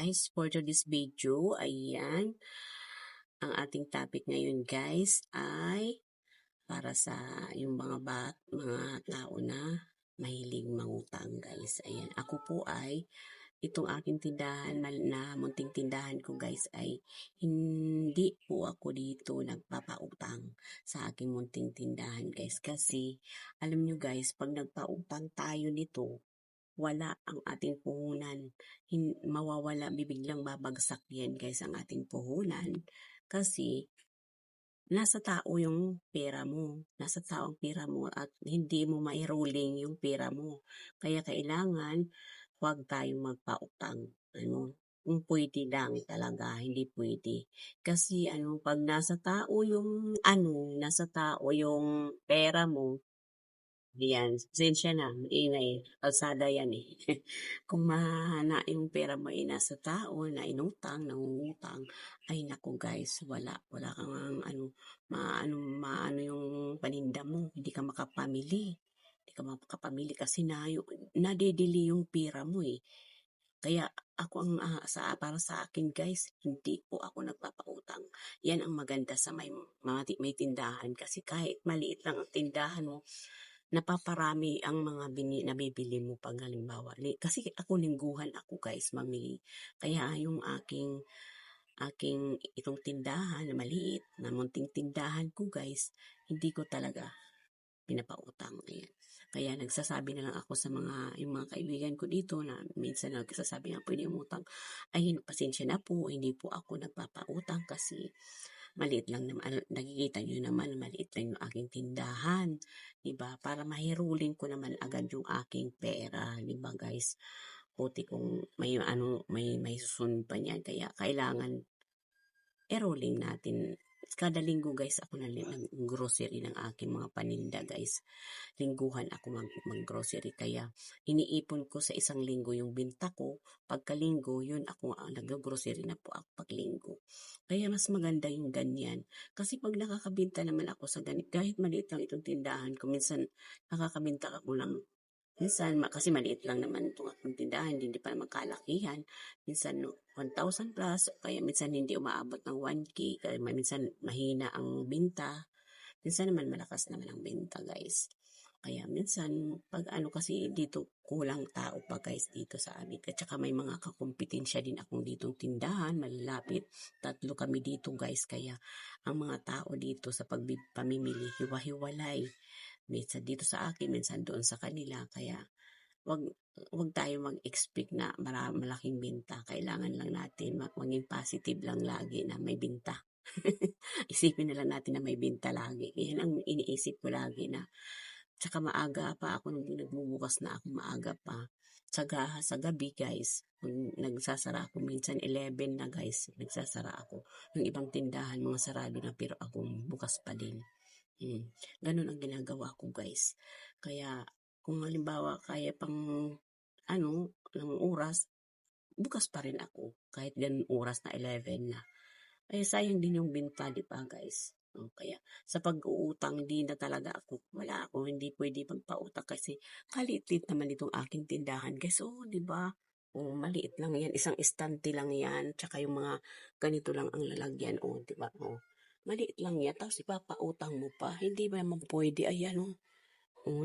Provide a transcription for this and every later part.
guys, for today's video, ayan, ang ating topic ngayon guys ay para sa yung mga tao na mahilig mangutang guys. Ayan, ako po ay itong aking tindahan na munting tindahan ko guys ay hindi po ako dito nagpapautang sa aking munting tindahan guys. Kasi alam nyo guys, pag nagpautang tayo nito, wala ang ating puhunan. Mawawala, bibiglang babagsak yan guys ang ating puhunan. Kasi nasa tao yung pera mo. Nasa tao ang pera mo at hindi mo mai-rolling yung pera mo. Kaya kailangan huwag tayong magpautang. Kung pwede lang talaga, hindi pwede. Kasi pag nasa tao yung pera mo, yan, pasensya na, ingay, kalsada yan eh. Kung mahana yung pera mo ay nasa tao na nangungutang, ay naku guys, wala kang maano yung paninda mo, hindi ka makapamili. Hindi ka makapamili kasi nadidili yung pera mo eh. Kaya ako para sa akin guys, hindi po ako nagpapautang. Yan ang maganda sa may tindahan kasi kahit maliit lang ang tindahan mo, napaparami ang mga nabibili mo pag halimbawa. Kasi ako lingguhan ako guys mamili. Kaya yung aking itong tindahan na maliit, na munting tindahan ko guys, hindi ko talaga pinapautang. Ayan. Kaya nagsasabi na lang ako sa yung mga kaibigan ko dito na minsan nagsasabi nga pwede umutang. Ay, pasensya na po, hindi po ako nagpapautang kasi maliit lang naman. Nakikita nyo naman, maliit lang yung aking tindahan. Diba? Para mahiruling ko naman agad yung aking pera. Diba guys? Puti kung may susunod pa niyan. Kaya kailangan i-rolling natin. Kada linggo guys, ako ng grocery ng aking mga paninda guys. Lingguhan ako mag-grocery. Kaya iniipon ko sa isang linggo yung binta ko. Pagkalinggo, yun ako nag-grocery na po ako paglinggo. Kaya mas maganda yung ganyan. Kasi pag nakakabinta naman ako sa ganit, kahit maliit lang itong tindahan ko, minsan nakakabinta ako lang. Minsan, kasi maliit lang naman itong aking tindahan, hindi pa naman kalakihan. Minsan 1,000 plus, kaya minsan hindi umaabot ng 1K, kaya minsan mahina ang binta. Minsan naman malakas naman ang binta guys. Kaya minsan, pag kasi dito kulang tao pa guys dito sa amin. At saka may mga kakumpetensya din akong ditong tindahan, malalapit. 3 kami dito guys. Kaya ang mga tao dito sa pamimili, hiwa-hiwalay. Minsan dito sa akin, minsan doon sa kanila. Kaya wag tayo mag-expect na malaking binta. Kailangan lang natin maging positive lang lagi na may binta. Isipin na lang natin na may binta lagi. Yan ang iniisip ko lagi na. Tsaka maaga pa ako, nagbubukas na ako maaga pa. Sa gabi guys, nagsasara ako, minsan 11 na guys, nagsasara ako. Yung ibang tindahan, mga sarado na, pero ako bukas pa din. Ganun ang ginagawa ko guys. Kaya kung halimbawa kaya pang ng oras, bukas pa rin ako. Kahit ganun oras na 11 na. Ay sayang din yung binta, di ba guys? Kaya sa pag-uutang, hindi na talaga hindi pwede magpautang kasi kaliit naman itong aking tindahan guys. Di ba? Maliit lang yan, isang estante lang yan, tsaka yung mga ganito lang ang lalagyan, di ba? Maliit lang yan, tapos ipapautang mo pa, hindi ba naman pwede? Ayan,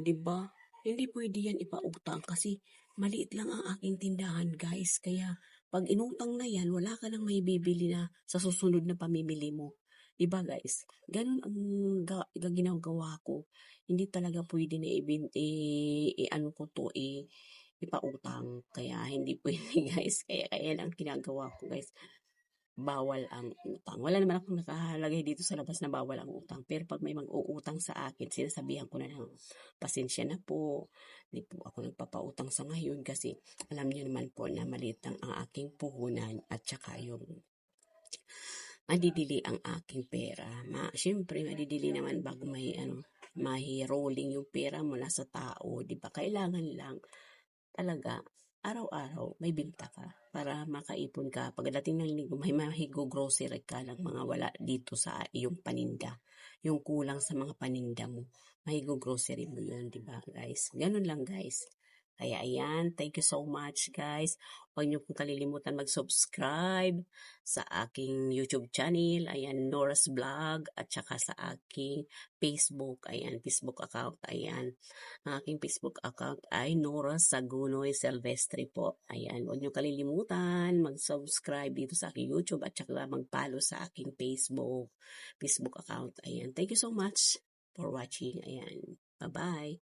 di ba? Hindi pwede yan ipautang kasi maliit lang ang aking tindahan guys. Kaya pag inutang na yan, wala ka nang may bibili na sa susunod na pamimili mo. Diba guys? Ganun ang ginagawa ko. Hindi talaga pwede na ipautang. Kaya hindi pwede guys. Kaya lang ginagawa ko guys. Bawal ang utang. Wala naman akong nakahalagay dito sa labas na bawal ang utang. Pero pag may mag-uutang sa akin, sinasabihan ko na lang, pasensya na po. Hindi po ako nagpapautang sa ngayon kasi alam niyo naman po na maliit lang ang aking puhunan at saka yung madidili ang aking pera. Siyempre, madidili naman bago may rolling yung pera mo sa tao. Diba? Kailangan lang talaga araw-araw may binta ka para makaipon ka. Pagdating ng linggo, may mahigo-grocery ka ng mga wala dito sa iyong paninda. Yung kulang sa mga paninda mo, mahigo-grocery mo yun, di ba guys? Ganun lang guys. Kaya ayan, thank you so much guys. Huwag niyo pong kalilimutan mag-subscribe sa aking YouTube channel, ayan, Nora's Vlog, at saka sa aking Facebook, ayan, Facebook account, ayan. Ang aking Facebook account ay Nora Sagunoy Silvestre po. Ayan, huwag niyo kalilimutan mag-subscribe dito sa aking YouTube at saka mag-follow sa aking Facebook account. Ayan, thank you so much for watching. Ayan, bye-bye.